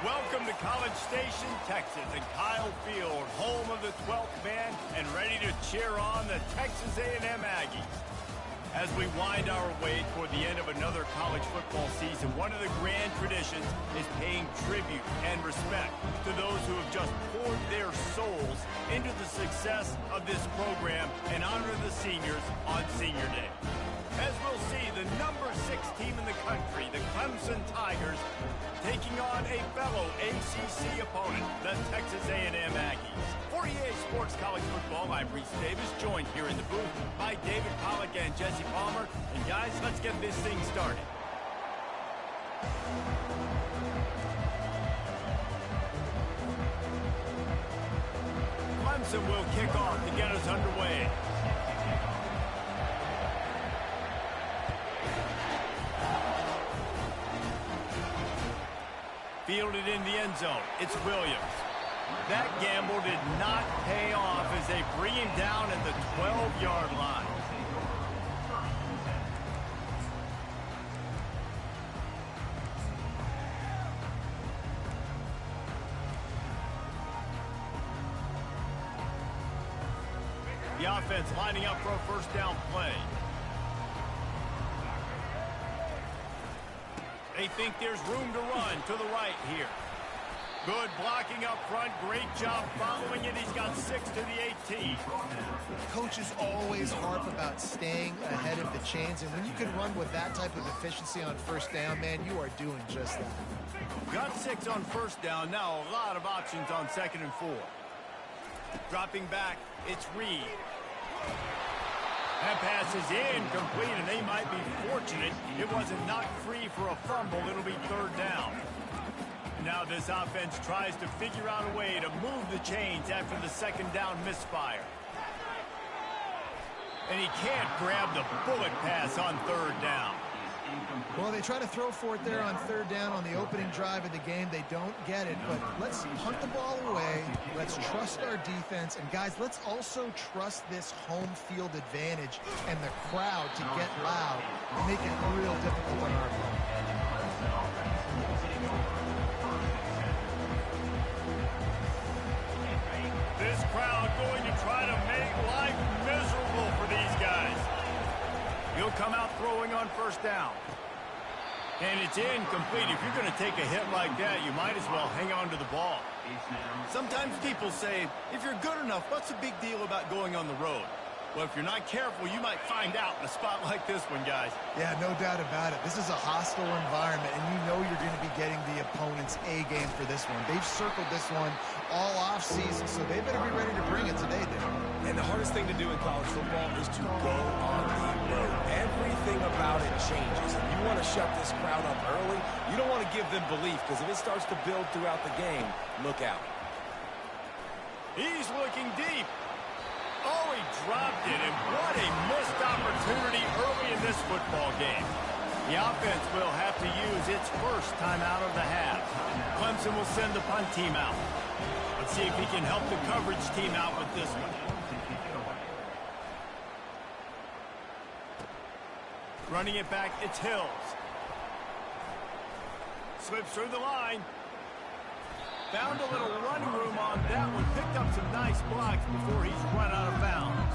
Welcome to College Station, Texas, and Kyle Field, home of the 12th man, and ready to cheer on the Texas A&M Aggies. As we wind our way toward the end of another college football season, one of the grand traditions is paying tribute and respect to those who have just poured their souls into the success of this program and honor the seniors on Senior Day. As we'll see, the number 6 team in the country, the Clemson Tigers, taking on a fellow ACC opponent, the Texas A&M Aggies. For EA Sports College Football, I'm Reese Davis, joined here in the booth by David Pollack and Jesse Palmer. And guys, let's get this thing started. Clemson will kick off to get us underway. Fielded in the end zone. It's Williams. That gamble did not pay off as they bring him down at the 12-yard line. The offense lining up for a first down play. They think there's room to run to the right here. Good blocking up front. Great job following it. He's got 6 to the 18. Coaches always harp about staying ahead of the chains, and when you can run with that type of efficiency on first down, man, you are doing just that. Got 6 on first down. Now a lot of options on 2nd and 4. Dropping back, it's Reed. That pass is incomplete, and they might be fortunate it wasn't knocked free for a fumble. It'll be 3rd down. Now this offense tries to figure out a way to move the chains after the 2nd down misfire. And he can't grab the bullet pass on 3rd down. Well, they try to throw for it there on 3rd down on the opening drive of the game. They don't get it, but let's punt the ball away. Let's trust our defense. And, guys, let's also trust this home field advantage and the crowd to get loud and make it real difficult on our opponent. This crowd going to try to make life miserable for these guys. He'll come out throwing on 1st down. And it's incomplete. If you're going to take a hit like that, you might as well hang on to the ball. Sometimes people say, if you're good enough, what's the big deal about going on the road? Well, if you're not careful, you might find out in a spot like this one, guys. Yeah, no doubt about it. This is a hostile environment, and you know you're going to be getting the opponent's A game for this one. They've circled this one all off-season, so they better be ready to bring it today, Dave. And the hardest thing to do in college football is to go on the road. Everything about it changes. If you want to shut this crowd up early, you don't want to give them belief, because if it starts to build throughout the game, look out. He's looking deep. Oh, he dropped it, and what a missed opportunity early in this football game. The offense will have to use its first time out of the half. Clemson will send the punt team out. Let's see if he can help the coverage team out with this one. Running it back, it's Hills. Slips through the line. Found a little running room on that one. Picked up some nice blocks before he's run out of bounds.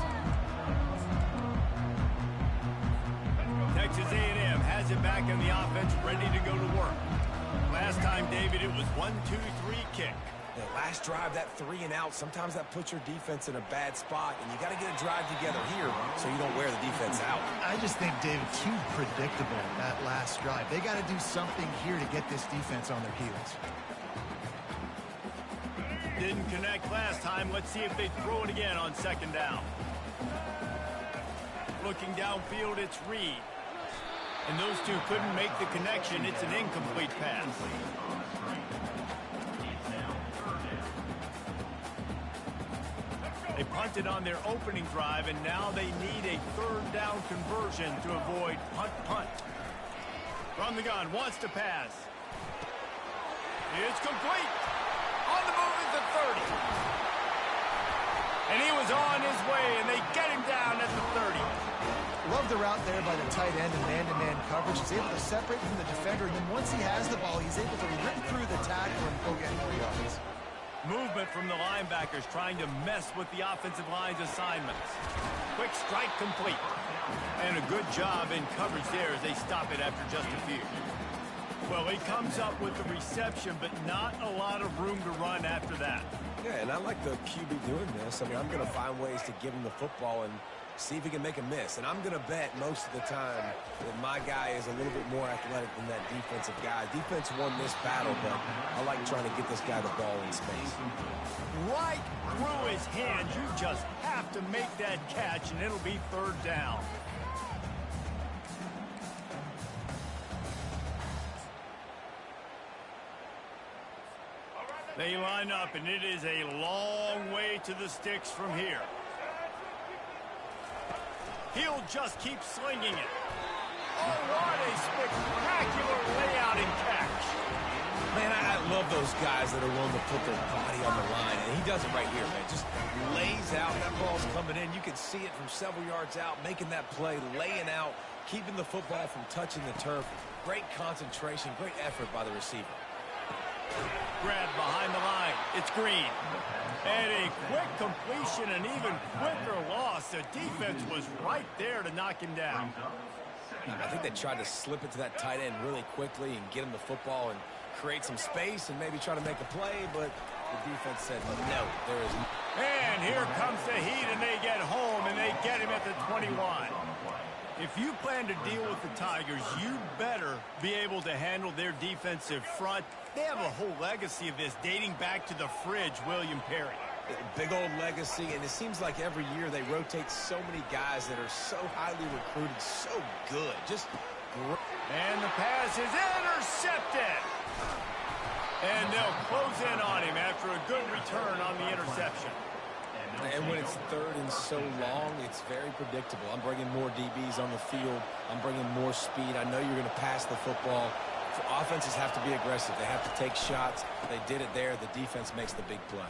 Texas A&M has it back in the offense, ready to go to work. Last time, David, it was 1-2-3 kick. The last drive, that 3 and out, sometimes that puts your defense in a bad spot, and you got to get a drive together here so you don't wear the defense out. I just think, David, too predictable that last drive. They got to do something here to get this defense on their heels. Didn't connect last time. Let's see if they throw it again on 2nd down. Looking downfield, it's Reed. And those two couldn't make the connection. It's an incomplete pass. They punted on their opening drive, and now they need a 3rd down conversion to avoid punt. From the gun, wants to pass. It's complete. On the move is the 30. And he was on his way, and they get him down at the 30. Love the route there by the tight end and man-to-man coverage. He's able to separate from the defender, and then once he has the ball, he's able to rip through the tackle and movement from the linebackers trying to mess with the offensive line's assignments. Quick strike complete. And a good job in coverage there as they stop it after just a few. Well, he comes up with the reception, but not a lot of room to run after that. Yeah, and I like the QB doing this. I mean, I'm going to find ways to give him the football and see if he can make a miss. And I'm going to bet most of the time that my guy is a little bit more athletic than that defensive guy. Defense won this battle, but I like trying to get this guy the ball in space. Right through his hands. You just have to make that catch, and it'll be third down. They line up, and it is a long way to the sticks from here. He'll just keep slinging it. Oh, what a spectacular layout and catch. Man, I love those guys that are willing to put their body on the line, and he does it right here, man. Just lays out. That ball's coming in. You can see it from several yards out, making that play, laying out, keeping the football from touching the turf. Great concentration, great effort by the receiver. Grabbed behind the line. It's Green. And a quick completion, an even quicker loss. The defense was right there to knock him down. I think they tried to slip it to that tight end really quickly and get him the football and create some space and maybe try to make a play, but the defense said, no, there isn't. And here comes the heat, and they get home, and they get him at the 21. If you plan to deal with the Tigers, you better be able to handle their defensive front. They have a whole legacy of this dating back to the fridge, William Perry. Big old legacy, and it seems like every year they rotate so many guys that are so highly recruited, so good. Just great. And the pass is intercepted. And they'll close in on him after a good return on the interception. And when it's third and so long, it's very predictable. I'm bringing more DBs on the field. I'm bringing more speed. I know you're going to pass the football. Offenses have to be aggressive. They have to take shots. They did it there. The defense makes the big play.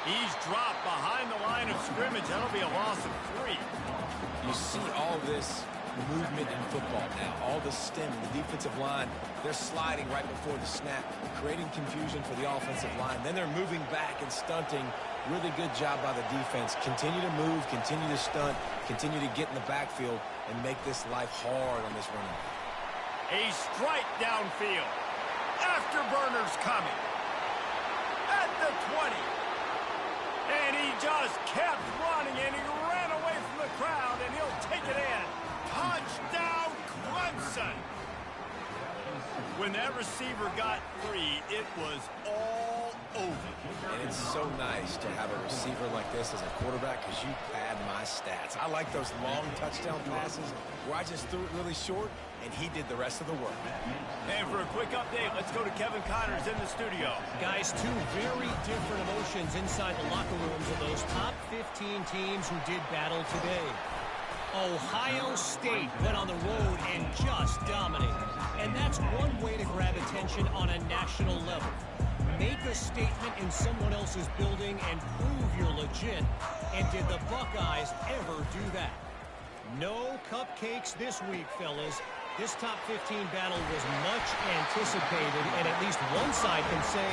He's dropped behind the line of scrimmage. That'll be a loss of 3. You see all this movement in football now. All the stem, the defensive line, they're sliding right before the snap, creating confusion for the offensive line. Then they're moving back and stunting. Really good job by the defense. Continue to move, continue to stunt, continue to get in the backfield and make this life hard on this running back. A strike downfield. Afterburner's coming. At the 20. And he just kept running, and he ran away from the crowd, and he'll take it in. Touchdown, Clemson. When that receiver got free, it was all over. And it's so nice to have a receiver like this as a quarterback because you pad my stats. I like those long touchdown passes where I just threw it really short, and he did the rest of the work. And for a quick update, let's go to Kevin Connors in the studio. Guys, two very different emotions inside the locker rooms of those top 15 teams who did battle today. Ohio State went on the road and just dominated. And that's one way to grab attention on a national level. Make a statement in someone else's building and prove you're legit. And did the Buckeyes ever do that? No cupcakes this week, fellas. This top 15 battle was much anticipated, and at least one side can say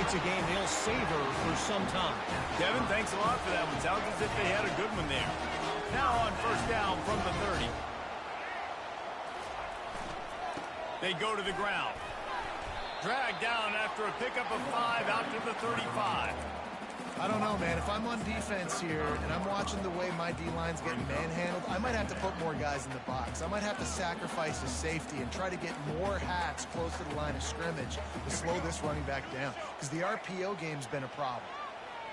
it's a game they'll savor for some time. Kevin, thanks a lot for that one. Sounds as if they had a good one there. Now on first down from the 30. They go to the ground. Dragged down after a pickup of 5 out to the 35. I don't know, man. If I'm on defense here and I'm watching the way my D-line's getting manhandled, I might have to put more guys in the box. I might have to sacrifice his safety and try to get more hats close to the line of scrimmage to slow this running back down, because the RPO game's been a problem.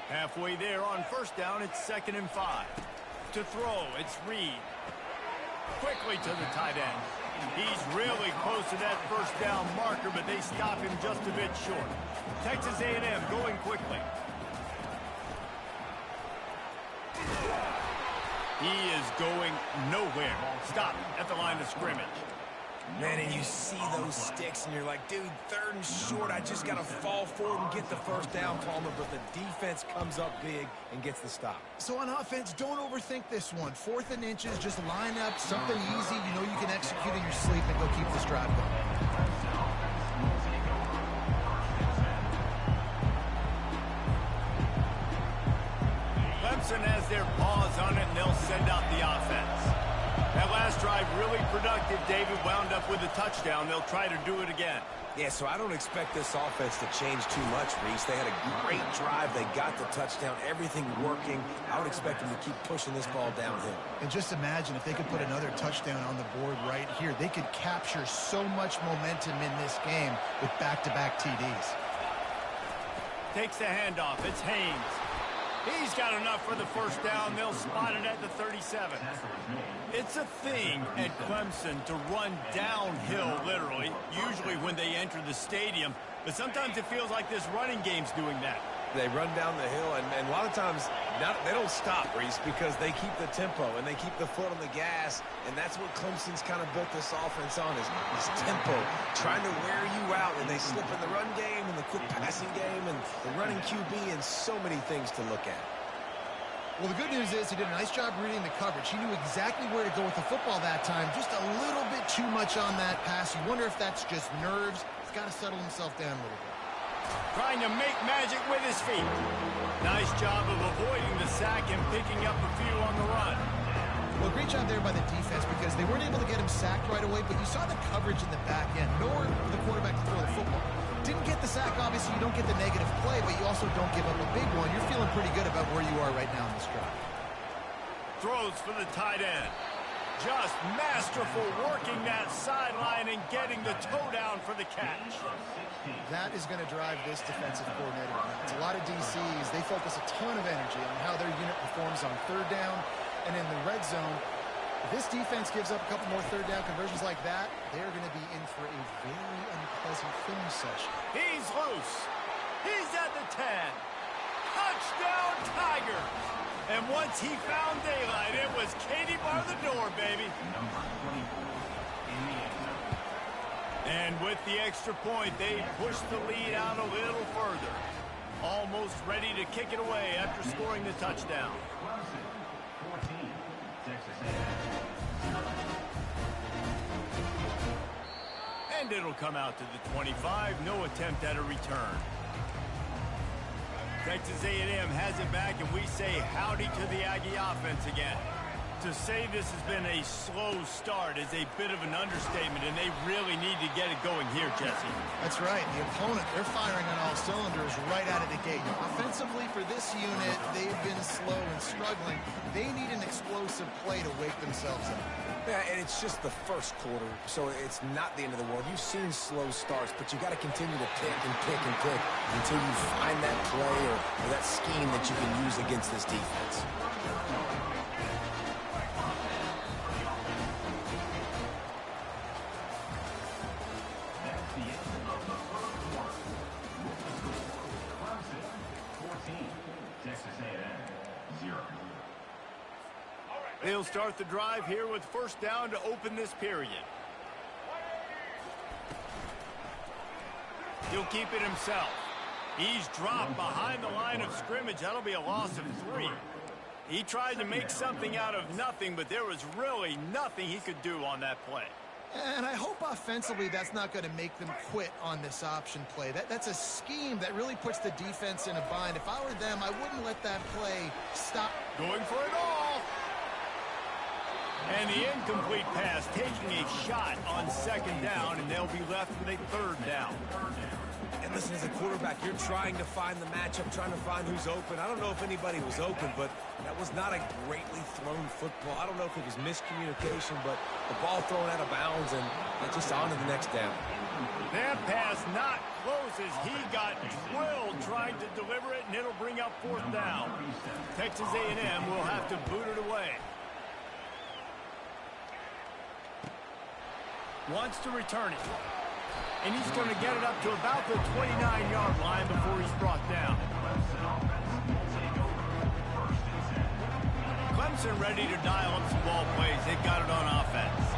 Halfway there on first down, it's 2nd and 5. To throw, it's Reed. Quickly to the tight end. He's really close to that first down marker, but they stop him just a bit short. Texas A&M going quickly. He is going nowhere. Stop at the line of scrimmage. Man, and you see those sticks, and you're like, dude, 3rd and short. I just got to fall forward and get the first down, Palmer, but the defense comes up big and gets the stop. So on offense, don't overthink this one. 4th and inches, just line up, something easy you know you can execute in your sleep, and go keep this drive going. Clemson has their paws on it, and they'll send out the offense. That last drive really productive. David wound up with a touchdown. They'll try to do it again. Yeah, so I don't expect this offense to change too much, Reese. They had a great drive. They got the touchdown. Everything working. I would expect them to keep pushing this ball downhill. And just imagine if they could put another touchdown on the board right here. They could capture so much momentum in this game with back-to-back TDs. Takes the handoff. It's Haynes. He's got enough for the first down. They'll spot it at the 37. It's a thing at Clemson to run downhill, literally, usually when they enter the stadium. But sometimes it feels like this running game's doing that. They run down the hill, and a lot of times they don't stop, Reese, because they keep the tempo and they keep the foot on the gas, and that's what Clemson's kind of built this offense on, is this tempo, trying to wear you out, and they slip in the run game and the quick passing game and the running QB and so many things to look at. Well, the good news is he did a nice job reading the coverage. He knew exactly where to go with the football that time, just a little bit too much on that pass. You wonder if that's just nerves. He's got to settle himself down a little bit. Trying to make magic with his feet. Nice job of avoiding the sack and picking up a few on the run. Well, great job there by the defense because they weren't able to get him sacked right away, but you saw the coverage in the back end. Nowhere for the quarterback to throw the football. Didn't get the sack, obviously. You don't get the negative play, but you also don't give up a big one. You're feeling pretty good about where you are right now in this drive. Throws for the tight end. Just masterful working that sideline and getting the toe down for the catch. That is going to drive this defensive coordinator nuts. A lot of DCs, they focus a ton of energy on how their unit performs on third down and in the red zone. If this defense gives up a couple more third down conversions like that, they're going to be in for a very unpleasant film session. He's loose. He's at the 10. Touchdown Tigers. And once he found daylight, it was Katie bar the door, baby. And with the extra point, they pushed the lead out a little further. Almost ready to kick it away after scoring the touchdown. And it'll come out to the 25. No attempt at a return. Texas A&M has it back, and we say howdy to the Aggie offense again. To say this has been a slow start is a bit of an understatement, and they really need to get it going here, Jesse. That's right. The opponent, they're firing on all cylinders right out of the gate. Offensively, for this unit, they've been slow and struggling. They need an explosive play to wake themselves up. Yeah, and it's just the first quarter, so it's not the end of the world. You've seen slow starts, but you got to continue to pick and pick and pick until you find that play or that scheme that you can use against this defense. They'll start the drive here with first down to open this period. He'll keep it himself. He's dropped behind the line of scrimmage. That'll be a loss of 3. He tried to make something out of nothing, but there was really nothing he could do on that play. And I hope offensively that's not going to make them quit on this option play. That's a scheme that really puts the defense in a bind. If I were them, I wouldn't let that play stop. Going for it all. And the incomplete pass, taking a shot on second down, and they'll be left with a third down. And listen, as a quarterback, you're trying to find the matchup, trying to find who's open. I don't know if anybody was open, but that was not a greatly thrown football. I don't know if it was miscommunication, but the ball thrown out of bounds and just on to the next down. That pass not close as he got drilled trying to deliver it, and it'll bring up fourth down. Texas A&M will have to boot it away. Wants to return it. And he's going to get it up to about the 29-yard line before he's brought down. Clemson ready to dial up some ball plays. They've got it on offense.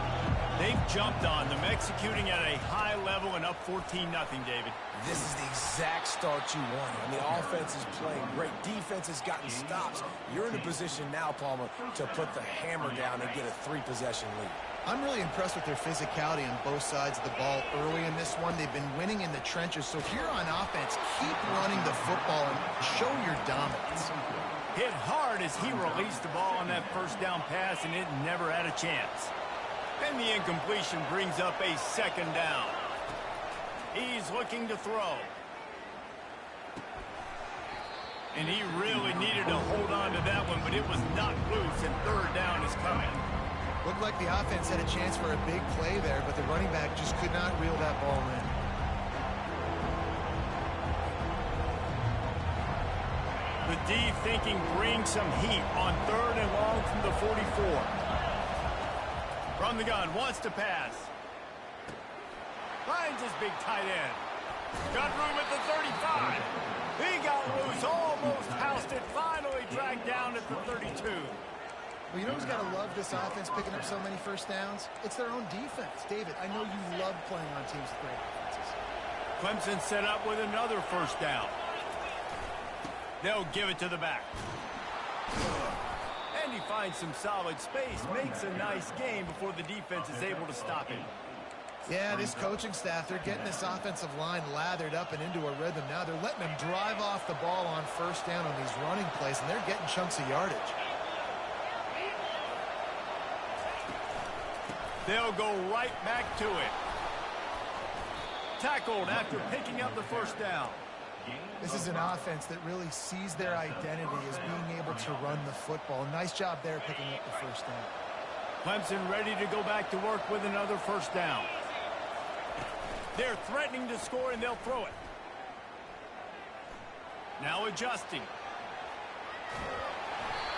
They've jumped on them, executing at a high level and up 14-0, David. This is the exact start you wanted. I mean, the offense is playing great. Defense has gotten stops. You're in a position now, Palmer, to put the hammer down and get a 3-possession lead. I'm really impressed with their physicality on both sides of the ball early in this one. They've been winning in the trenches. So here on offense, keep running the football and show your dominance. Hit hard as he released the ball on that first down pass, and it never had a chance. And the incompletion brings up a second down. He's looking to throw. And he really needed to hold on to that one, but it was knocked loose, and third down is coming. Looked like the offense had a chance for a big play there, but the running back just could not reel that ball in. The D thinking bring some heat on third and long from the 44. From the gun, wants to pass. Finds his big tight end. Got room at the 35. He got loose, almost housed it, finally dragged down at the 32. Well, you know who's got to love this offense picking up so many first downs? It's their own defense. David, I know you love playing on teams with great offenses. Clemson set up with another first down. They'll give it to the back. And he finds some solid space, makes a nice game before the defense is able to stop him. Yeah, this coaching staff, they're getting this offensive line lathered up and into a rhythm now. They're letting them drive off the ball on first down on these running plays, and they're getting chunks of yardage. They'll go right back to it. Tackled after picking up the first down. This is an offense that really sees their identity as being able to run the football. Nice job there picking up the first down. Clemson ready to go back to work with another first down. They're threatening to score, and they'll throw it. Now adjusting.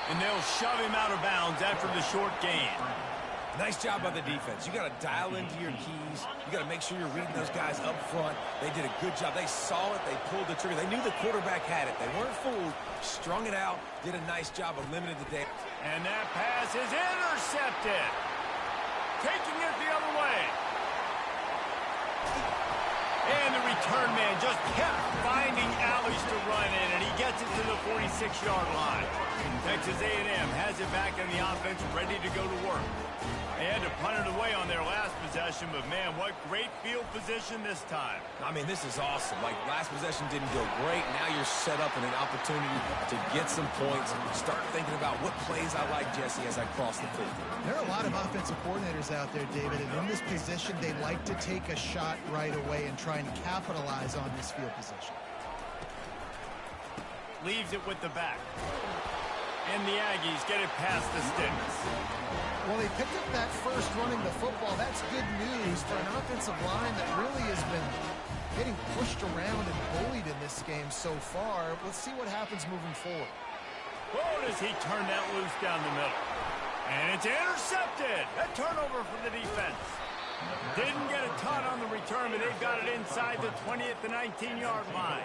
And they'll shove him out of bounds after the short gain. Nice job by the defense. You got to dial into your keys. You got to make sure you're reading those guys up front. They did a good job. They saw it. They pulled the trigger. They knew the quarterback had it. They weren't fooled. Strung it out. Did a nice job of limiting the damage. And that pass is intercepted. Taking it the other way. And the return man just kept finding alleys to run in, and he gets it to the 46-yard line. Texas A&M has it back in the offense, ready to go to work. They had to punt it away on their last possession, but man, what great field position this time. I mean, this is awesome. Like, last possession didn't go great. Now you're set up in an opportunity to get some points. Start thinking about what plays I like, Jesse, as I cross the field. There are a lot of offensive coordinators out there, David, and in this position, they like to take a shot right away and try and capitalize on this field position. Leaves it with the back. And the Aggies get it past the sticks. Well, they picked up that first running the football. That's good news for an offensive line that really has been getting pushed around and bullied in this game so far. Let's see what happens moving forward. Oh, does he turn that loose down the middle? And it's intercepted. A turnover for the defense. Didn't get a ton on the return, but they've got it inside the 20 at the 19-yard line.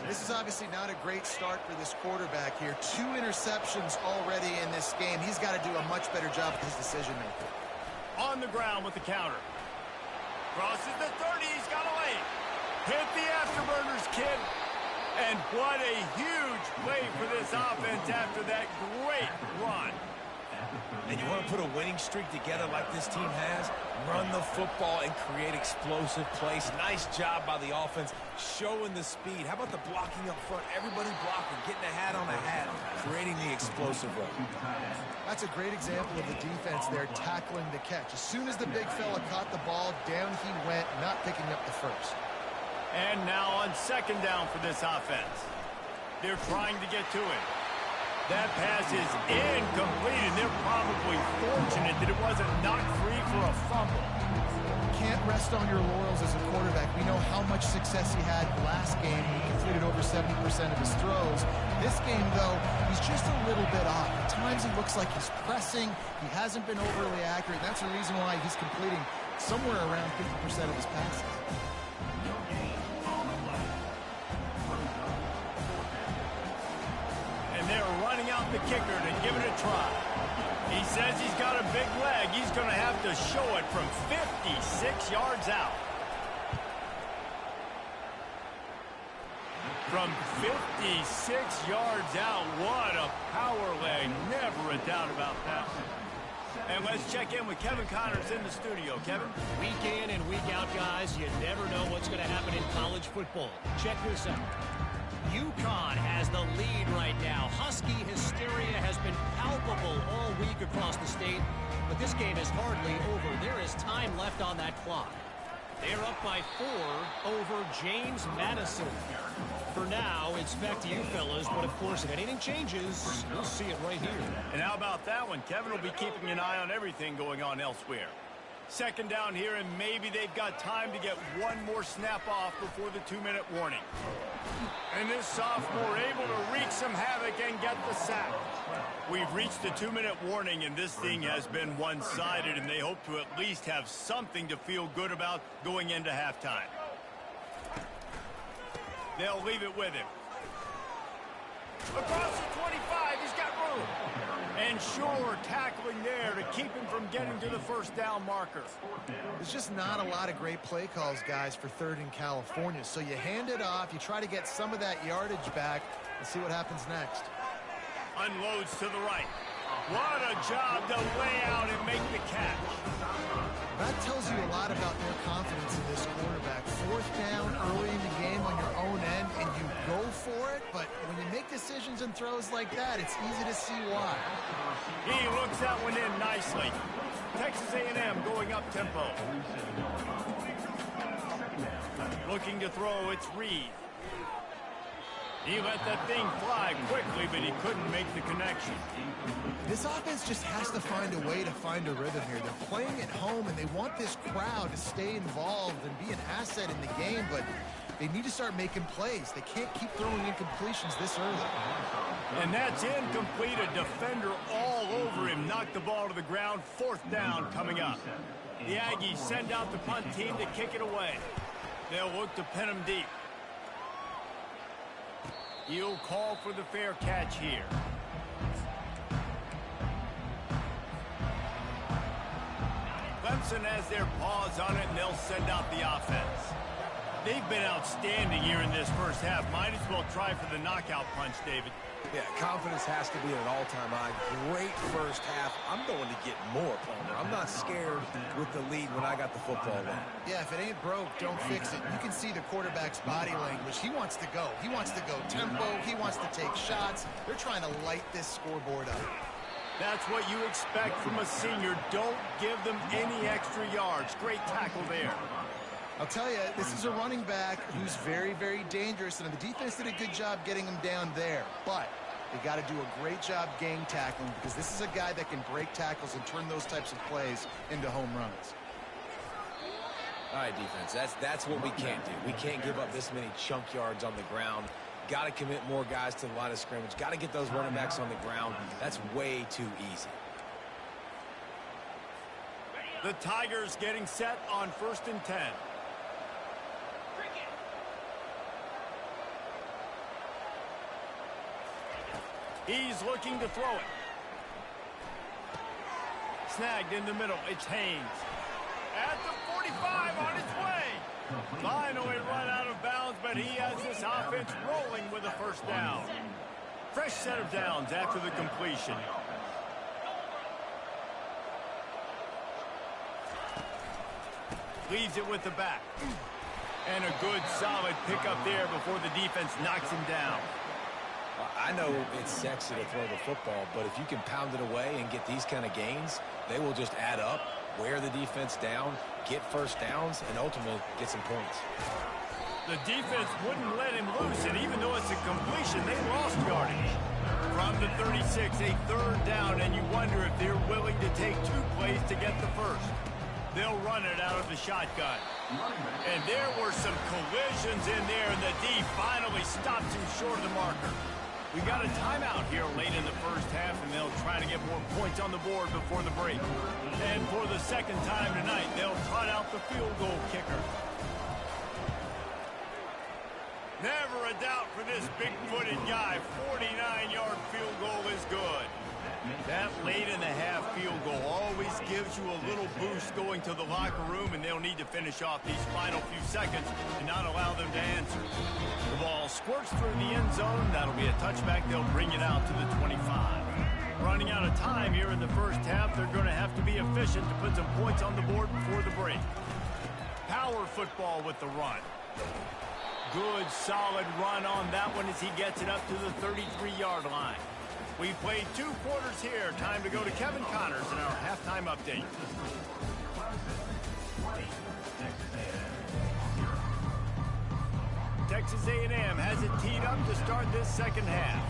This is obviously not a great start for this quarterback here. 2 interceptions already in this game. He's got to do a much better job with his decision-making. On the ground with the counter. Crosses the 30. He's got a lane. Hit the afterburners, kid. And what a huge play for this offense after that great run. And you want to put a winning streak together like this team has? Run the football and create explosive plays. Nice job by the offense, showing the speed. How about the blocking up front? Everybody blocking, getting a hat on a hat, creating the explosive run. That's a great example of the defense there tackling the catch. As soon as the big fella caught the ball, down he went, not picking up the first. And now on second down for this offense. They're trying to get to it. That pass is incomplete, and they're probably fortunate that it wasn't knocked free for a fumble. Can't rest on your laurels as a quarterback. We know how much success he had last game. He completed over 70% of his throws. This game, though, he's just a little bit off. At times he looks like he's pressing. He hasn't been overly accurate. That's the reason why he's completing somewhere around 50% of his passes. They're running out the kicker to give it a try. He says he's got a big leg. He's going to have to show it from 56 yards out. From 56 yards out, what a power leg. Never a doubt about that. And let's check in with Kevin Connors in the studio. Kevin? Week in and week out, guys, you never know what's going to happen in college football. Check this out. UConn has the lead right now. Husky hysteria has been palpable all week across the state, but this game is hardly over. There is time left on that clock. They're up by 4 over James Madison. For now, it's back to you fellas, but of course, if anything changes, you'll see it right here. And how about that one? Kevin will be keeping an eye on everything going on elsewhere. Second down here, and maybe they've got time to get one more snap off before the 2-minute warning. And this sophomore able to wreak some havoc and get the sack. We've reached the 2-minute warning, and this thing has been one-sided, and they hope to at least have something to feel good about going into halftime. They'll leave it with him. Across the 25, he's got room. And sure, tackling there to keep him from getting to the first down marker. There's just not a lot of great play calls, guys, for 3rd and California. So you hand it off, you try to get some of that yardage back, and see what happens next. Unloads to the right. What a job to lay out and make the catch. That tells you a lot about their confidence in this quarterback. 4th down early in the game on your own end, and you go for it, but when you make decisions and throws like that, it's easy to see why. He looks that one in nicely. Texas A&M going up tempo. Looking to throw, it's Reed. He let that thing fly quickly, but he couldn't make the connection. This offense just has to find a way to find a rhythm here. They're playing at home, and they want this crowd to stay involved and be an asset in the game, but they need to start making plays. They can't keep throwing incompletions this early. And that's incomplete. A defender all over him. Knocked the ball to the ground. 4th down coming up. The Aggies send out the punt team to kick it away. They'll look to pin him deep. He'll call for the fair catch here. Clemson has their paws on it, and they'll send out the offense. They've been outstanding here in this first half. Might as well try for the knockout punch, David. Yeah, confidence has to be at an all-time high. Great first half. I'm going to get more, Palmer. I'm not scared with the lead when I got the football in. Yeah, if it ain't broke, don't fix it. You can see the quarterback's body language. He wants to go. He wants to go tempo. He wants to take shots. They're trying to light this scoreboard up. That's what you expect from a senior. Don't give them any extra yards. Great tackle there. I'll tell you, this is a running back who's very, very dangerous, and the defense did a good job getting him down there. But they got to do a great job gang tackling, because this is a guy that can break tackles and turn those types of plays into home runs. All right, defense, that's what we can't do. We can't give up this many chunk yards on the ground. Got to commit more guys to the line of scrimmage. Got to get those running backs on the ground. That's way too easy. The Tigers getting set on 1st and 10. He's looking to throw it. Snagged in the middle. It's Haynes. At the 45 on its way. Finally run out of bounds, but he has this offense rolling with a first down. Fresh set of downs after the completion. Leaves it with the back. And a good solid pickup there before the defense knocks him down. I know it's sexy to throw the football, but if you can pound it away and get these kind of gains, they will just add up, wear the defense down, get first downs, and ultimately get some points. The defense wouldn't let him loose, and even though it's a completion, they lost yardage. From the 36, a 3rd down, and you wonder if they're willing to take 2 plays to get the first. They'll run it out of the shotgun. And there were some collisions in there, and the D finally stops him short of the marker. We got a timeout here late in the first half, and they'll try to get more points on the board before the break. And for the second time tonight, they'll trot out the field goal kicker. Never a doubt for this big-footed guy. 49-yard field goal is good. That late in the half field goal always gives you a little boost going to the locker room, and they'll need to finish off these final few seconds and not allow them to answer. The ball squirts through the end zone. That'll be a touchback. They'll bring it out to the 25. Running out of time here in the first half, they're going to have to be efficient to put some points on the board before the break. Power football with the run. Good, solid run on that one as he gets it up to the 33-yard line. We played 2 quarters here. Time to go to Kevin Connors in our halftime update. Texas A&M has it teed up to start this second half.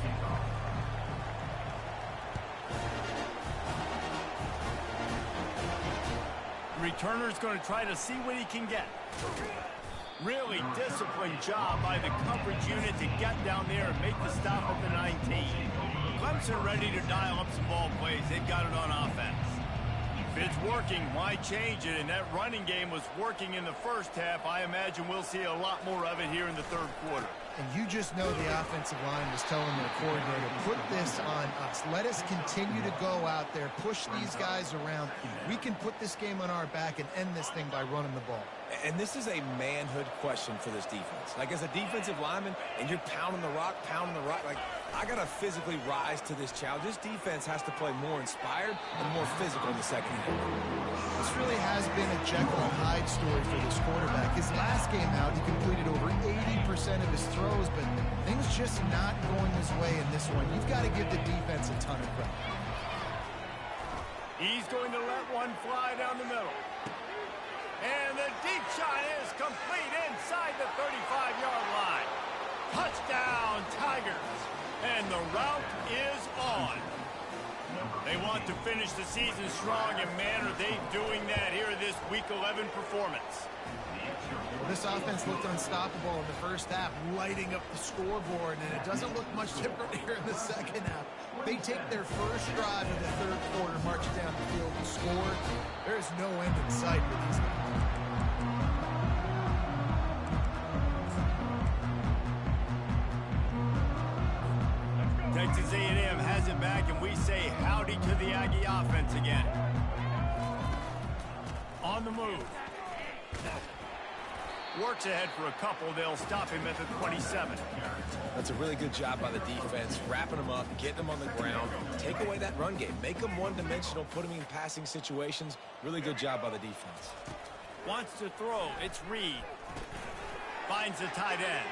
The returner's going to try to see what he can get. Really disciplined job by the coverage unit to get down there and make the stop at the 19. Clemson ready to dial up some ball plays. They've got it on offense. If it's working, why change it? And that running game was working in the first half. I imagine we'll see a lot more of it here in the third quarter. And you just know the offensive line was telling their coordinator, put this on us. Let us continue to go out there, push these guys around. We can put this game on our back and end this thing by running the ball. And this is a manhood question for this defense. Like, as a defensive lineman, and you're pounding the rock, like, I got to physically rise to this challenge. This defense has to play more inspired and more physical in the second half. This really has been a Jekyll and Hyde story for this quarterback. His last game out, he completed over 80% of his throws, but things just not going his way in this one. You've got to give the defense a ton of credit. He's going to let one fly down the middle. And the deep shot is complete inside the 35-yard line. Touchdown, Tigers. And the route is on. They want to finish the season strong, and man, are they doing that here in this Week 11 performance. Well, this offense looked unstoppable in the first half, lighting up the scoreboard, and it doesn't look much different here in the second half. They take their first drive in the third quarter, march down the field and score. There is no end in sight for these guys. Texas A&M has it back, and we say howdy to the Aggie offense again. On the move. Works ahead for a couple. They'll stop him at the 27. That's a really good job by the defense, wrapping them up, getting them on the ground. Take away that run game. Make them one-dimensional, put them in passing situations. Really good job by the defense. Wants to throw. It's Reed. Finds the tight end.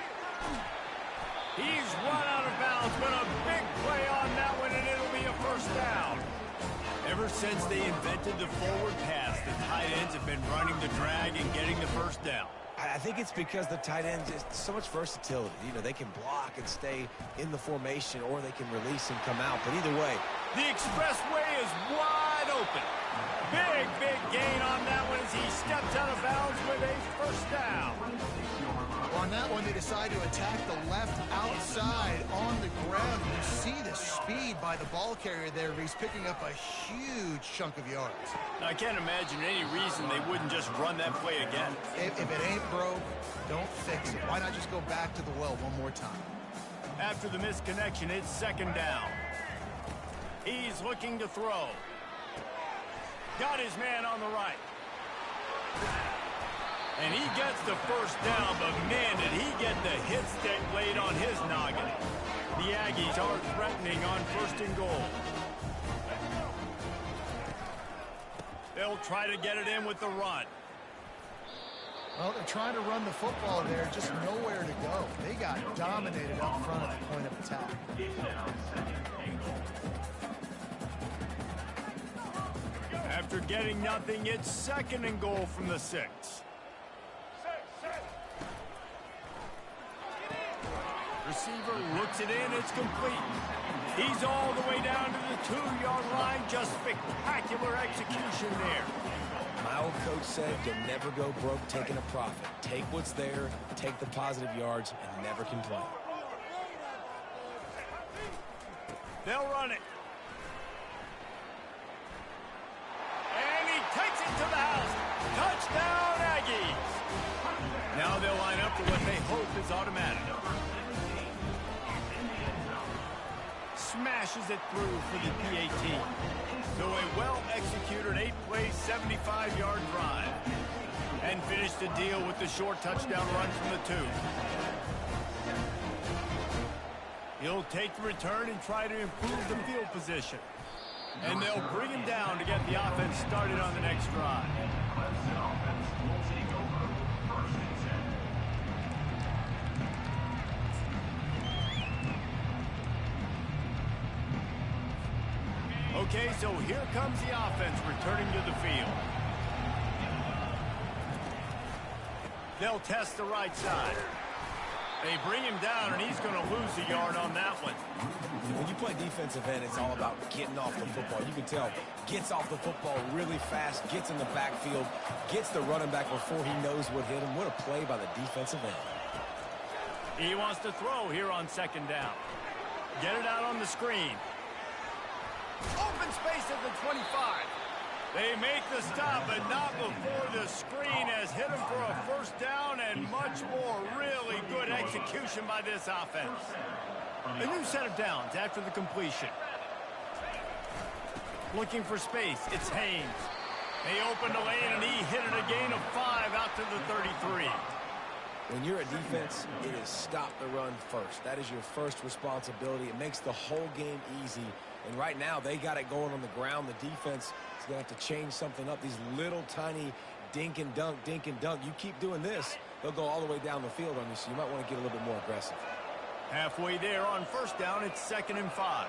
He's run out of bounds, but a big play on that one, and it'll be a first down. Ever since they invented the forward pass, the tight ends have been running the drag and getting the first down. I think it's because the tight ends is so much versatility. You know, they can block and stay in the formation, or they can release and come out. But either way, the expressway is wide open. Big gain on that one as he steps out of bounds with a first down. On that one, they decide to attack the left outside on the ground. You see the speed by the ball carrier there. He's picking up a huge chunk of yards. I can't imagine any reason they wouldn't just run that play again. If it ain't broke, don't fix it. Why not just go back to the well one more time? After the misconnection, it's second down. He's looking to throw. Got his man on the right. And he gets the first down, but man, did he get the hit stick laid on his noggin. The Aggies are threatening on first and goal. They'll try to get it in with the run. Well, they're trying to run the football there, just nowhere to go. They got dominated up front at the point of attack. After getting nothing, it's second and goal from the 6. Receiver looks it in, it's complete. He's all the way down to the 2-yard line. Just spectacular execution there. My old coach said you'll never go broke taking a profit. Take what's there, take the positive yards, and never complain. They'll run it. And he takes it to the house. Touchdown, Aggies. Now they'll line up for what they hope is automatic. Smashes it through for the PAT. So a well-executed 8-play, 75-yard drive. And finished the deal with the short touchdown run from the 2. He'll take the return and try to improve the field position. And they'll bring him down to get the offense started on the next drive. Okay, so here comes the offense returning to the field. They'll test the right side. They bring him down, and he's going to lose a yard on that one. When you play defensive end, it's all about getting off the football. You can tell, gets off the football really fast, gets in the backfield, gets the running back before he knows what hit him. What a play by the defensive end. He wants to throw here on second down. Get it out on the screen. Open space at the 25. They make the stop, but not before the screen has hit him for a first down and much more. Really good execution by this offense. A new set of downs after the completion. Looking for space. It's Haynes. They opened a lane, and he hit it a gain of 5 out to the 33. When you're a defense, it is stop the run first. That is your first responsibility. It makes the whole game easy. And right now, they got it going on the ground. The defense is going to have to change something up. These little tiny dink and dunk, dink and dunk. You keep doing this, they'll go all the way down the field on you, so you might want to get a little bit more aggressive. Halfway there on first down, it's 2nd and 5.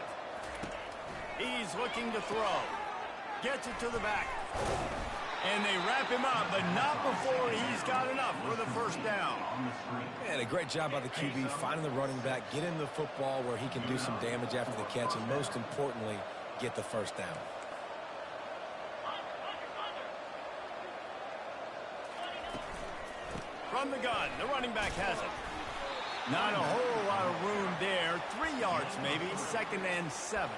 He's looking to throw. Gets it to the back. And they wrap him up, but not before he's got enough for the first down. And a great job by the QB finding the running back, get in the football where he can do some damage after the catch, and most importantly, get the first down. From the gun, the running back has it. Not a whole lot of room there. 3 yards maybe, 2nd and 7.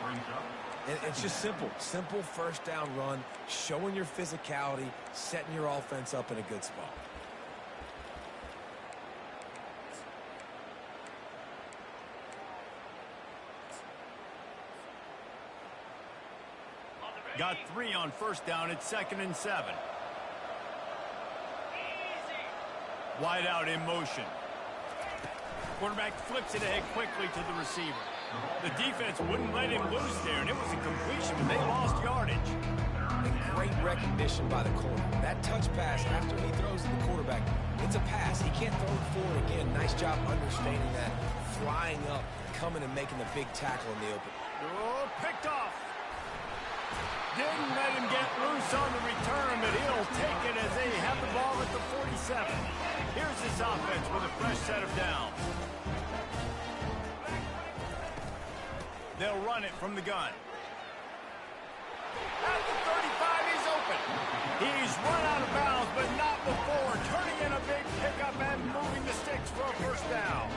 And it's just simple. Simple first down run, showing your physicality, setting your offense up in a good spot. Got 3 on first down. It's 2nd and 7. Wide out in motion. Quarterback flips it ahead quickly to the receiver. The defense wouldn't let him loose there, and it was a completion, but they lost yardage. And great recognition by the corner. That touch pass after he throws to the quarterback, it's a pass. He can't throw it forward again. Nice job understanding that. Flying up, coming and making the big tackle in the open. Oh, picked off. Didn't let him get loose on the return, but he'll take it as they have the ball at the 47. Here's this offense with a fresh set of downs. They'll run it from the gun. At the 35, he's open. He's run out of bounds, but not before turning in a big pickup and moving the sticks for a first down.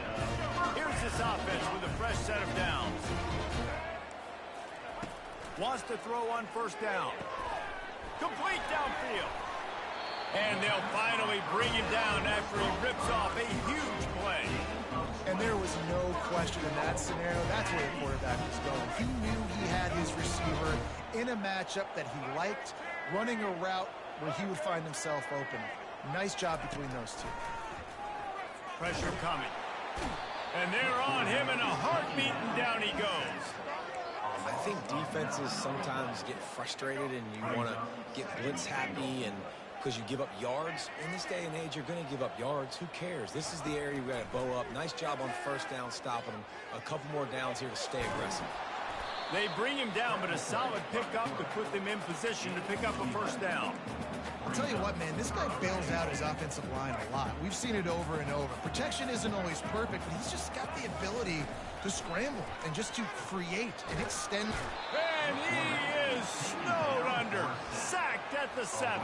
Here's this offense with a fresh set of downs. Wants to throw on first down. Complete downfield. And they'll finally bring him down after he rips off a huge play. And there was no question in that scenario. That's where the quarterback was going. He knew he had his receiver in a matchup that he liked, running a route where he would find himself open. Nice job between those two. Pressure coming. And they're on him in a heartbeat, and down he goes. I think defenses sometimes get frustrated and you want to get blitz happy and because you give up yards. In this day and age, you're going to give up yards. Who cares? This is the area we got to bow up. Nice job on first down, stopping him. A couple more downs here to stay aggressive. They bring him down, but a solid pickup to put them in position to pick up a first down. I'll tell you what, man, this guy bails out his offensive line a lot. We've seen it over and over. Protection isn't always perfect, but he's just got the ability to scramble and just to create and extend. And he is snowed under. Sacked at the 7.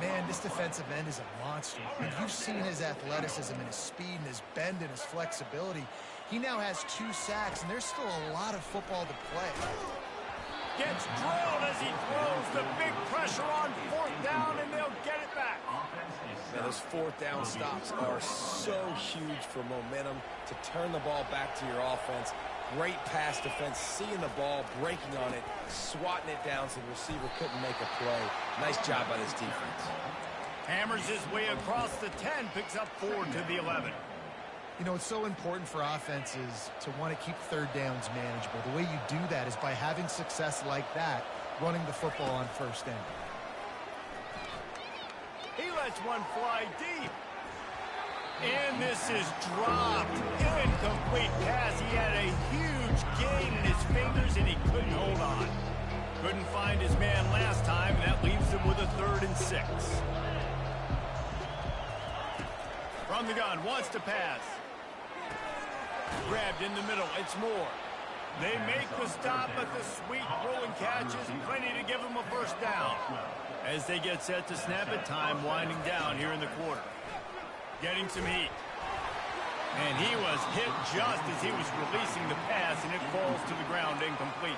Man, this defensive end is a monster. And you've seen his athleticism and his speed and his bend and his flexibility. He now has 2 sacks, and there's still a lot of football to play. Gets drilled as he throws the big pressure on fourth down, and they'll get it back. Now, those fourth down stops are so huge for momentum to turn the ball back to your offense. Great pass defense, seeing the ball, breaking on it, swatting it down so the receiver couldn't make a play. Nice job by this defense. Hammers his way across the 10, picks up 4 to the 11. You know, it's so important for offenses to want to keep third downs manageable. The way you do that is by having success like that, running the football on first down. He lets one fly deep. And this is dropped. Incomplete pass. He had a huge gain in his fingers, and he couldn't hold on. Couldn't find his man last time, and that leaves him with a 3rd and 6. From the gun, wants to pass. Grabbed in the middle, it's Moore. They make the stop, but the sweet rolling catch is plenty to give them a first down. As they get set to snap it, time winding down here in the quarter. Getting some heat. And he was hit just as he was releasing the pass, and it falls to the ground incomplete.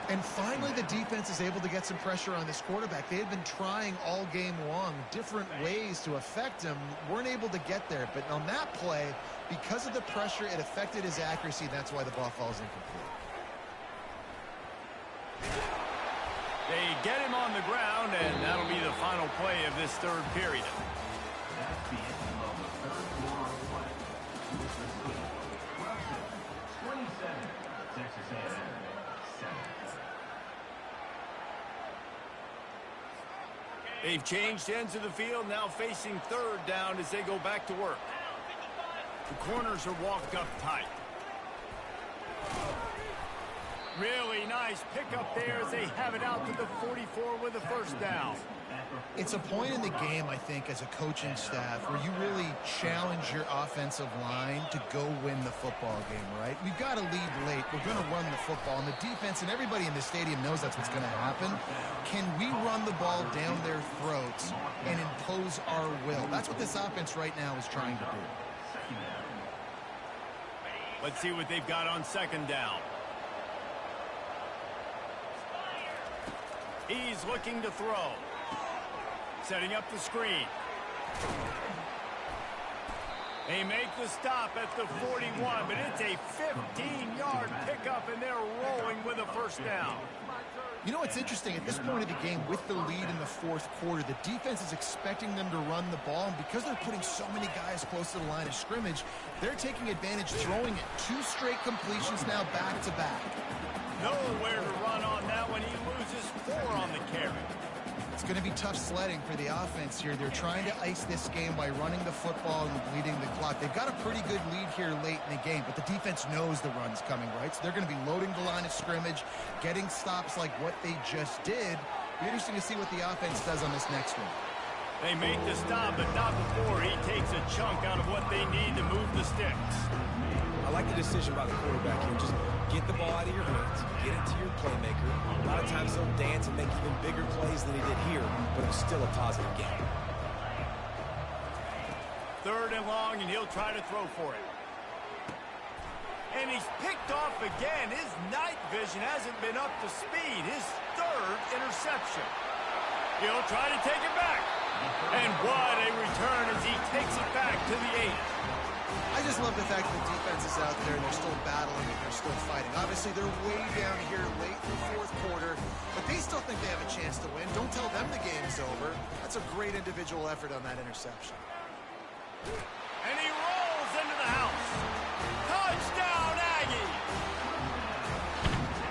And finally, the defense is able to get some pressure on this quarterback. They had been trying all game long different ways to affect him, weren't able to get there. But on that play, because of the pressure, it affected his accuracy. That's why the ball falls incomplete. They get him on the ground, and that'll be the final play of this 3rd period. That's the end of the 3rd quarter of play. 27, Texas A&M 7. They've changed ends of the field, now facing 3rd down as they go back to work. The corners are walked up tight. Really nice pickup there as they have it out to the 44 with a first down. It's a point in the game, I think, as a coaching staff where you really challenge your offensive line to go win the football game, right? We've got to lead late. We're going to run the football. And the defense and everybody in the stadium knows that's what's going to happen. Can we run the ball down their throats and impose our will? That's what this offense right now is trying to do. Let's see what they've got on 2nd down. He's looking to throw. Setting up the screen. They make the stop at the 41, but it's a 15-yard pickup, and they're rolling with a first down. You know what's interesting? At this point of the game, with the lead in the 4th quarter, the defense is expecting them to run the ball, and because they're putting so many guys close to the line of scrimmage, they're taking advantage, throwing it. 2 straight completions now back-to-back. Nowhere to run on that one. He loses 4 on the carry. It's going to be tough sledding for the offense here. They're trying to ice this game by running the football and bleeding the clock. They've got a pretty good lead here late in the game, but the defense knows the run's coming, right? So they're going to be loading the line of scrimmage, getting stops like what they just did. It'll be interesting to see what the offense does on this next one. They make the stop, but not before he takes a chunk out of what they need to move the sticks. I like the decision by the quarterback here. Just get the ball out of your hands, get it to your playmaker. A lot of times he'll dance and make even bigger plays than he did here, but it's still a positive game. 3rd and long, and he'll try to throw for it. And he's picked off again. His night vision hasn't been up to speed. His 3rd interception. He'll try to take it back. And what a return as he takes it back to the 8. I just love the fact that the defense is out there and they're still battling and they're still fighting. Obviously, they're way down here late in the 4th quarter, but they still think they have a chance to win. Don't tell them the game's over. That's a great individual effort on that interception. And he rolls into the house. Touchdown, Aggie!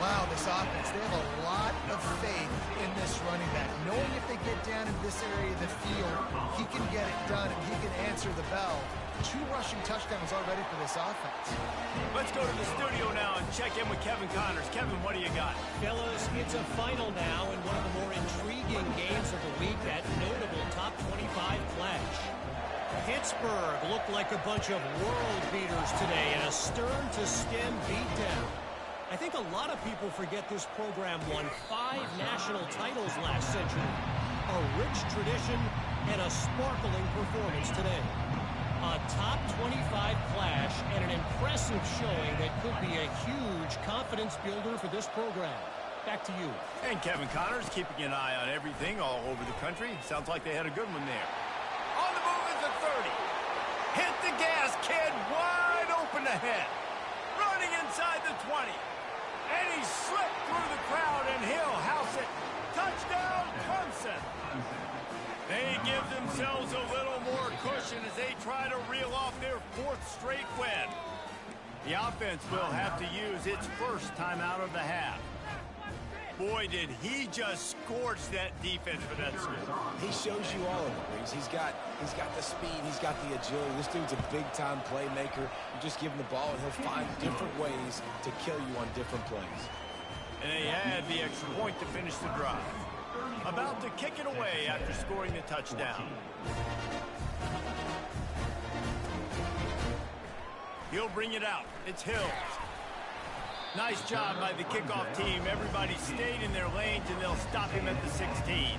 Wow, this offense, they have a lot of faith in this running back. Knowing if they get down in this area of the field, he can get it done and he can answer the bell. 2 rushing touchdowns already for this offense. Let's go to the studio now and check in with Kevin Connors. Kevin, what do you got? Fellas, it's a final now in one of the more intriguing games of the week, that notable top 25 clash. Pittsburgh looked like a bunch of world beaters today in a stern-to-stem beatdown. I think a lot of people forget this program won 5 national titles last century. A rich tradition and a sparkling performance today. A top 25 clash and an impressive showing that could be a huge confidence builder for this program. Back to you. And Kevin Connors keeping an eye on everything all over the country. Sounds like they had a good one there. On the move is the 30. Hit the gas, kid. Wide open ahead. Running inside the 20. And he slipped through the crowd, and he'll house it Touchdown, Clemson. They give themselves a little more cushion as they try to reel off their 4th straight win. The offense will have to use its first time out of the half. Boy, did he just scorch that defense for that score. He shows you all of it, Reese. He's got the speed. He's got the agility. This dude's a big-time playmaker. You just give him the ball, and he'll find different ways to kill you on different plays. And they had the extra point to finish the drive. About to kick it away after scoring the touchdown. He'll bring it out. It's Hills. Nice job by the kickoff team. Everybody stayed in their lanes, and they'll stop him at the 16.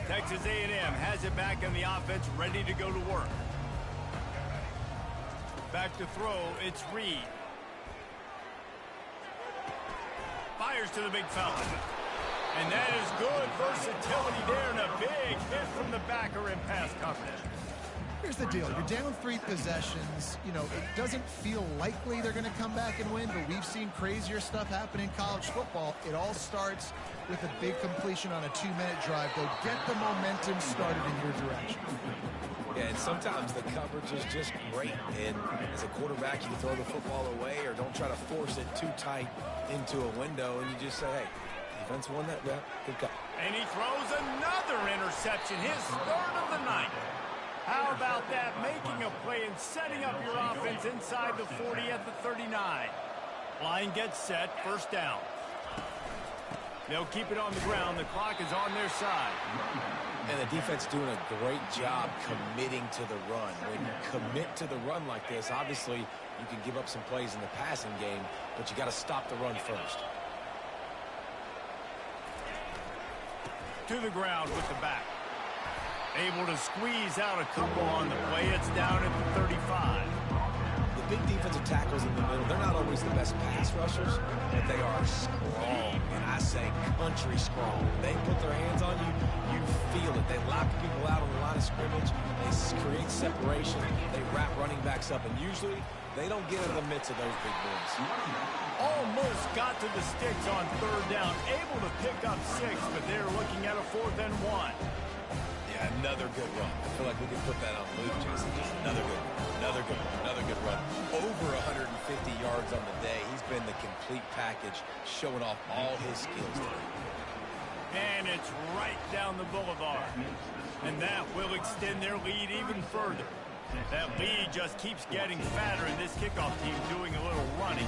Texas A&M has it back on the offense, ready to go to work. Back to throw, it's Reed. Fires to the big fella. And that is good versatility there, and a big hit from the backer in pass coverage. Here's the deal. You're down 3 possessions. You know, it doesn't feel likely they're going to come back and win, but we've seen crazier stuff happen in college football. It all starts with a big completion on a 2-minute drive. They'll get the momentum started in your direction. Yeah, and sometimes the coverage is just great. And as a quarterback, you throw the football away or don't try to force it too tight into a window, and you just say, hey, defense won that rep. Good call. And he throws another interception, his 3rd of the night. How about that? Making a play and setting up your offense inside the 40 at the 39. Line gets set, first down. They'll keep it on the ground. The clock is on their side. And the defense doing a great job committing to the run. When you commit to the run like this, obviously you can give up some plays in the passing game, but you got to stop the run first. To the ground with the back. Able to squeeze out a couple on the play. It's down at the 35. The big defensive tackles in the middle, they're not always the best pass rushers, but they are strong. And I say country strong. They put their hands on you, you feel it. They lock people out on the line of scrimmage. They create separation. They wrap running backs up. And usually they don't get in the midst of those big boys. Almost got to the sticks on 3rd down. Able to pick up 6, but they're looking at a 4th and 1. Yeah, another good run. I feel like we could put that on loop, Jason. Just another good run. Over 150 yards on the day. He's been the complete package, showing off all his skills today. And it's right down the boulevard. And that will extend their lead even further. That lead just keeps getting fatter, and this kickoff team doing a little running.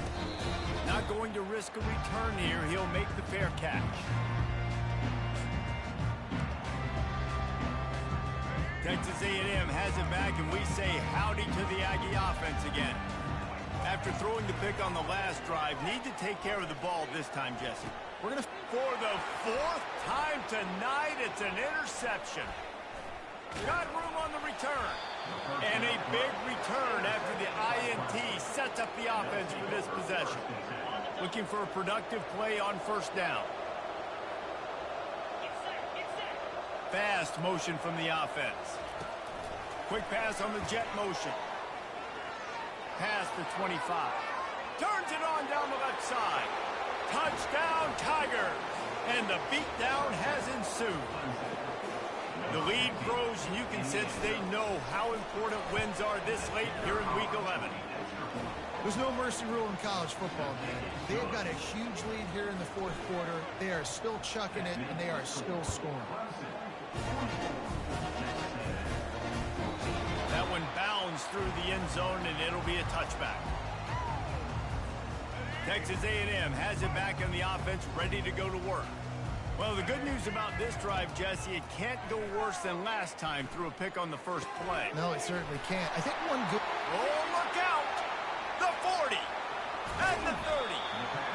Not going to risk a return here. He'll make the fair catch. Texas A&M has it back, and we say howdy to the Aggie offense again. After throwing the pick on the last drive, need to take care of the ball this time, Jesse. For the 4th time tonight, it's an interception. Got room on the return. And a big return after the INT sets up the offense for this possession. Looking for a productive play on 1st down. Fast motion from the offense. Quick pass on the jet motion. Pass to 25. Turns it on down the left side. Touchdown, Tigers. And the beatdown has ensued. The lead grows, and you can sense they know how important wins are this late here in Week 11. There's no mercy rule in college football, man. They've got a huge lead here in the 4th quarter. They are still chucking it, and they are still scoring. That one bounds through the end zone, and it'll be a touchback. Texas A&M has it back on the offense, ready to go to work. Well, the good news about this drive, Jesse, it can't go worse than last time through a pick on the first play. No, it certainly can't. I think one good... Oh, look out! The 40! And the 30!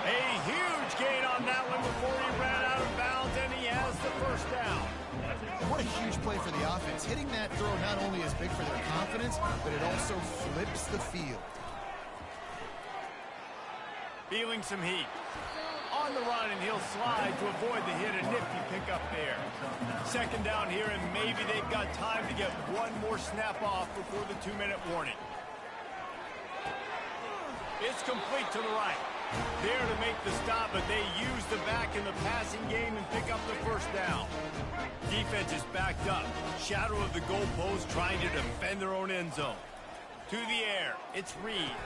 A huge gain on that one before he ran out of bounds, and he has the first down. What a huge play for the offense. Hitting that throw not only is big for their confidence, but it also flips the field. Feeling some heat. On the run, and he'll slide to avoid the hit. A nifty pickup there. 2nd down here, and maybe they've got time to get one more snap off before the 2-minute warning. It's complete to the right. There to make the stop, but they use the back in the passing game and pick up the first down. Defense is backed up. Shadow of the goalpost trying to defend their own end zone. To the air, it's Reed.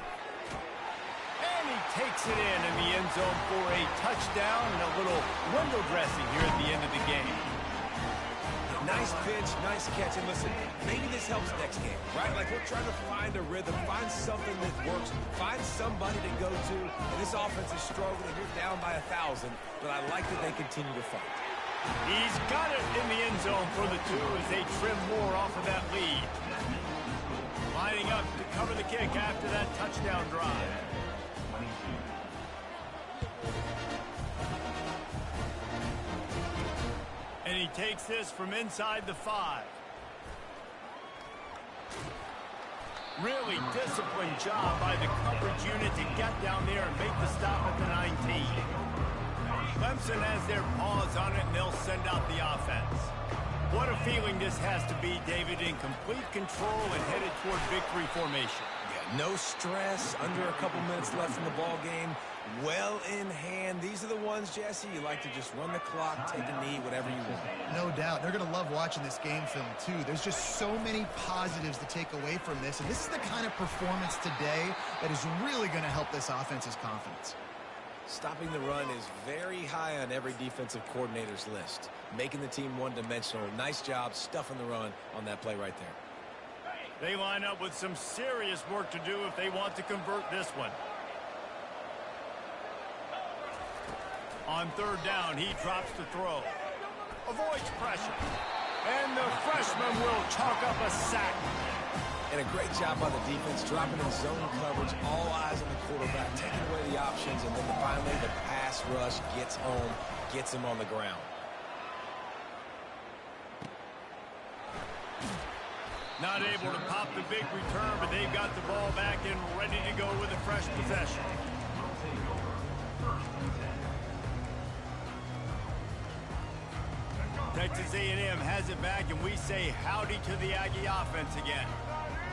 And he takes it in the end zone for a touchdown and a little window dressing here at the end of the game. Nice pitch, nice catch, and listen, maybe this helps next game, right? Like we're trying to find a rhythm, find something that works, find somebody to go to, and this offense is struggling. You're down by 1,000, but I like that they continue to fight. He's got it in the end zone for the 2 as they trim more off of that lead. Lining up to cover the kick after that touchdown drive. And he takes this from inside the 5. Really disciplined job by the coverage unit to get down there and make the stop at the 19. Clemson has their paws on it, and they'll send out the offense. What a feeling this has to be, David, in complete control and headed toward victory formation. Yeah, no stress, under a couple minutes left in the ball game. Well in hand. These are the ones, Jesse, you like to just run the clock, take a knee, whatever you want. No doubt. They're going to love watching this game film, too. There's just so many positives to take away from this, and this is the kind of performance today that is really going to help this offense's confidence. Stopping the run is very high on every defensive coordinator's list. Making the team one-dimensional. Nice job stuffing the run on that play right there. They line up with some serious work to do if they want to convert this one. On third down, he drops the throw. Avoids pressure. And the freshman will chalk up a sack. And a great job by the defense, dropping in zone coverage, all eyes on the quarterback, taking away the options, and then finally the pass rush gets home, gets him on the ground. Not able to pop the big return, but they've got the ball back and ready to go with a fresh possession. Texas A&M has it back, and we say howdy to the Aggie offense again.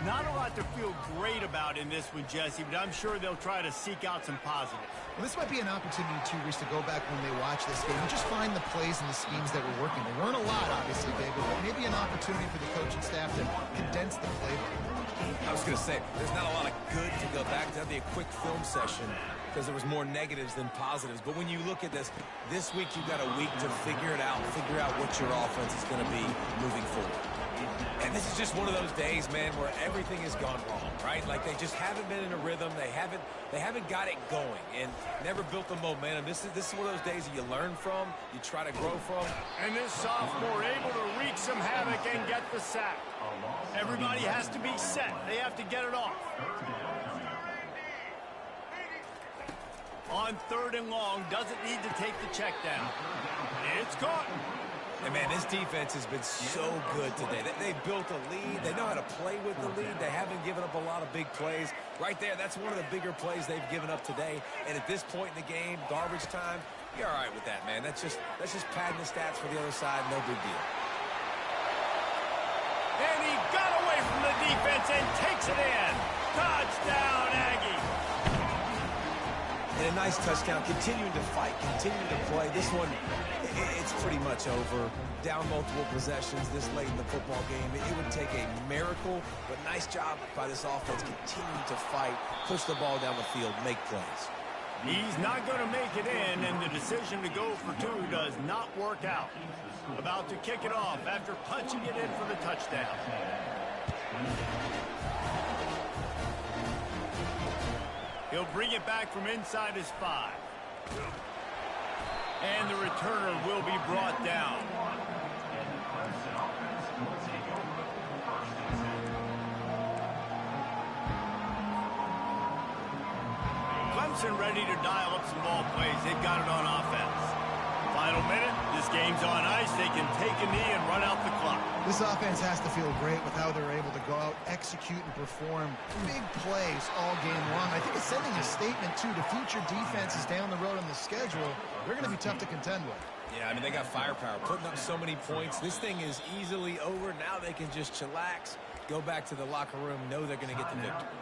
Not a lot to feel great about in this one, Jesse, but I'm sure they'll try to seek out some positives. Well, this might be an opportunity, too, Reese, to go back when they watch this game and just find the plays and the schemes that were working. There weren't a lot, obviously, David, but maybe an opportunity for the coaching staff to condense the playbook. I was going to say, there's not a lot of good to go back to. That'd be a quick film session because there was more negatives than positives. But when you look at this week you've got a week to figure it out, figure out what your offense is going to be moving forward. And this is just one of those days, man, where everything has gone wrong, right? Like they just haven't been in a rhythm. They haven't got it going and never built the momentum. This is one of those days that you learn from, you try to grow from. And this sophomore able to wreak some havoc and get the sack. Everybody has to be set. They have to get it off. On third and long, doesn't need to take the check down. It's caught. And, man, this defense has been so good today. They built a lead. They know how to play with the lead. They haven't given up a lot of big plays. Right there, that's one of the bigger plays they've given up today. And at this point in the game, garbage time, you're all right with that, man. That's just padding the stats for the other side. No big deal. And he got away from the defense and takes it in. Touchdown, Aggie. And a nice touchdown, continuing to fight, continuing to play. This one, it's pretty much over. Down multiple possessions this late in the football game. It would take a miracle, but nice job by this offense continuing to fight, push the ball down the field, make plays. He's not going to make it in, and the decision to go for two does not work out. About to kick it off after punching it in for the touchdown. He'll bring it back from inside his 5. And the returner will be brought down. Clemson ready to dial up some ball plays. They've got it on offense. Final minute, this game's on ice. They can take a knee and run out the clock. This offense has to feel great with how they're able to go out, execute, and perform big plays all game long. I think it's sending a statement, too, to future defenses down the road on the schedule. They're going to be tough to contend with. Yeah, I mean, they got firepower, putting up so many points. This thing is easily over. Now they can just chillax, go back to the locker room, know they're going to get the victory.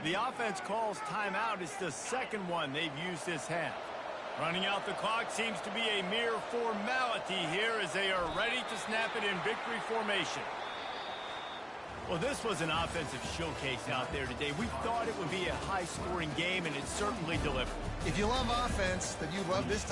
The offense calls timeout. It's the second one they've used this half. Running out the clock seems to be a mere formality here as they are ready to snap it in victory formation. Well, this was an offensive showcase out there today. We thought it would be a high-scoring game, and it certainly delivered. If you love offense, then you love this